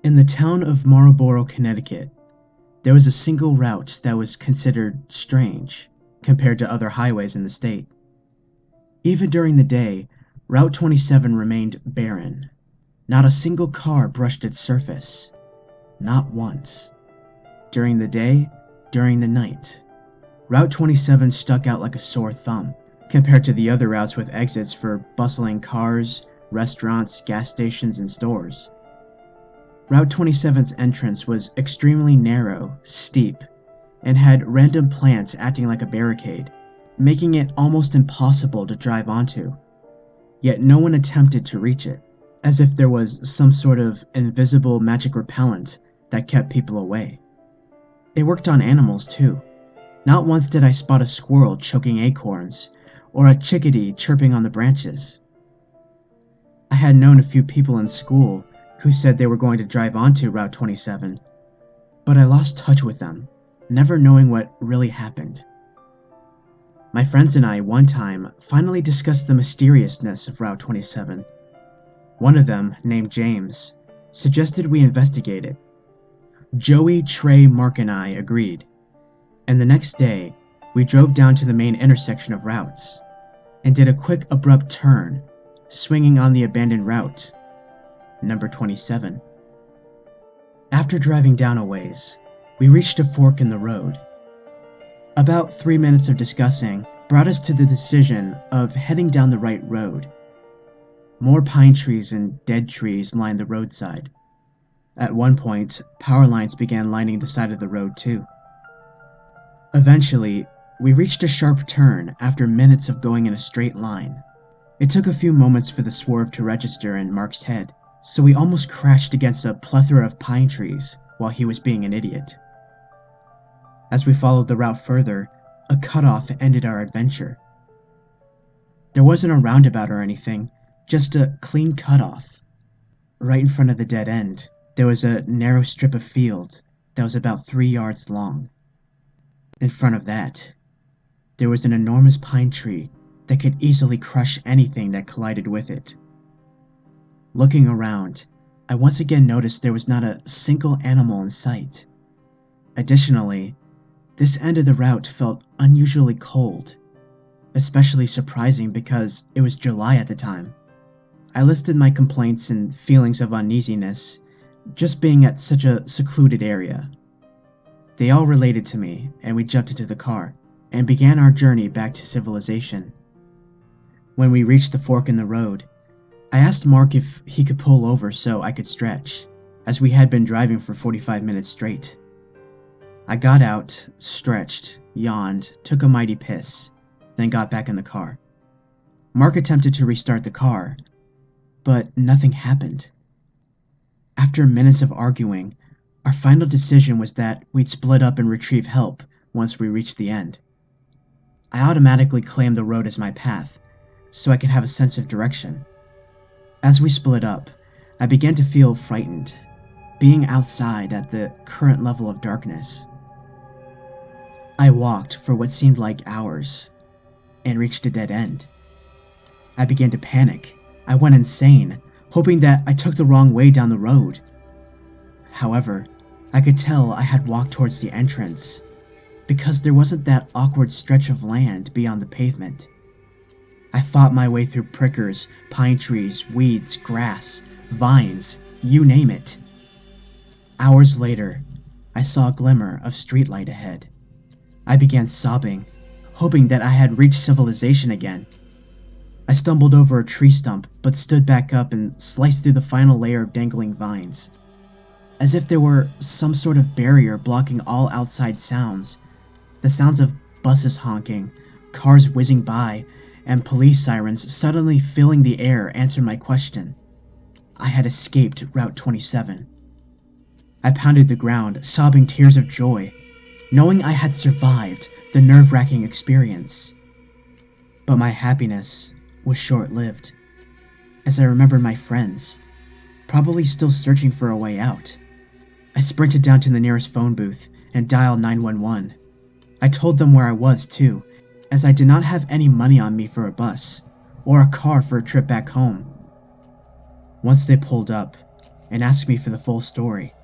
In the town of Marlborough, Connecticut, there was a single route that was considered strange compared to other highways in the state. Even during the day, Route 27 remained barren. Not a single car brushed its surface. Not once. During the day, during the night, Route 27 stuck out like a sore thumb compared to the other routes with exits for bustling cars, restaurants, gas stations, and stores. Route 27's entrance was extremely narrow, steep, and had random plants acting like a barricade, making it almost impossible to drive onto. Yet no one attempted to reach it, as if there was some sort of invisible magic repellent that kept people away. It worked on animals too. Not once did I spot a squirrel choking acorns, or a chickadee chirping on the branches. I had known a few people in school who said they were going to drive onto Route 27, but I lost touch with them, never knowing what really happened. My friends and I, one time, finally discussed the mysteriousness of Route 27. One of them, named James, suggested we investigate it. Joey, Trey, Mark, and I agreed, and the next day, we drove down to the main intersection of routes, and did a quick abrupt turn, swinging on the abandoned route, number 27. After driving down a ways, we reached a fork in the road. About 3 minutes of discussing brought us to the decision of heading down the right road. More pine trees and dead trees lined the roadside. At one point, power lines began lining the side of the road too. Eventually, we reached a sharp turn after minutes of going in a straight line. It took a few moments for the swerve to register in Mark's head, so we almost crashed against a plethora of pine trees while he was being an idiot. As we followed the route further, a cutoff ended our adventure. There wasn't a roundabout or anything, just a clean cutoff. Right in front of the dead end, there was a narrow strip of field that was about 3 yards long. In front of that, there was an enormous pine tree that could easily crush anything that collided with it. Looking around, I once again noticed there was not a single animal in sight. Additionally, this end of the route felt unusually cold, especially surprising because it was July at the time. I listed my complaints and feelings of uneasiness, just being at such a secluded area. They all related to me, and we jumped into the car, and began our journey back to civilization. When we reached the fork in the road, I asked Mark if he could pull over so I could stretch, as we had been driving for 45 minutes straight. I got out, stretched, yawned, took a mighty piss, then got back in the car. Mark attempted to restart the car, but nothing happened. After minutes of arguing, our final decision was that we'd split up and retrieve help once we reached the end. I automatically claimed the road as my path, so I could have a sense of direction. As we split up, I began to feel frightened, being outside at the current level of darkness. I walked for what seemed like hours, and reached a dead end. I began to panic. I went insane, hoping that I took the wrong way down the road. However, I could tell I had walked towards the entrance, because there wasn't that awkward stretch of land beyond the pavement. I fought my way through prickers, pine trees, weeds, grass, vines, you name it. Hours later, I saw a glimmer of streetlight ahead. I began sobbing, hoping that I had reached civilization again. I stumbled over a tree stump, but stood back up and sliced through the final layer of dangling vines. As if there were some sort of barrier blocking all outside sounds. The sounds of buses honking, cars whizzing by, and police sirens suddenly filling the air answered my question. I had escaped Route 27. I pounded the ground, sobbing tears of joy, knowing I had survived the nerve-wracking experience. But my happiness was short-lived, as I remembered my friends, probably still searching for a way out. I sprinted down to the nearest phone booth and dialed 911. I told them where I was too, as I did not have any money on me for a bus, or a car for a trip back home. Once they pulled up, and asked me for the full story.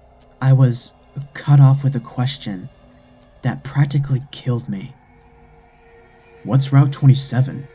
I was cut off with a question that practically killed me. "What's Route 27?"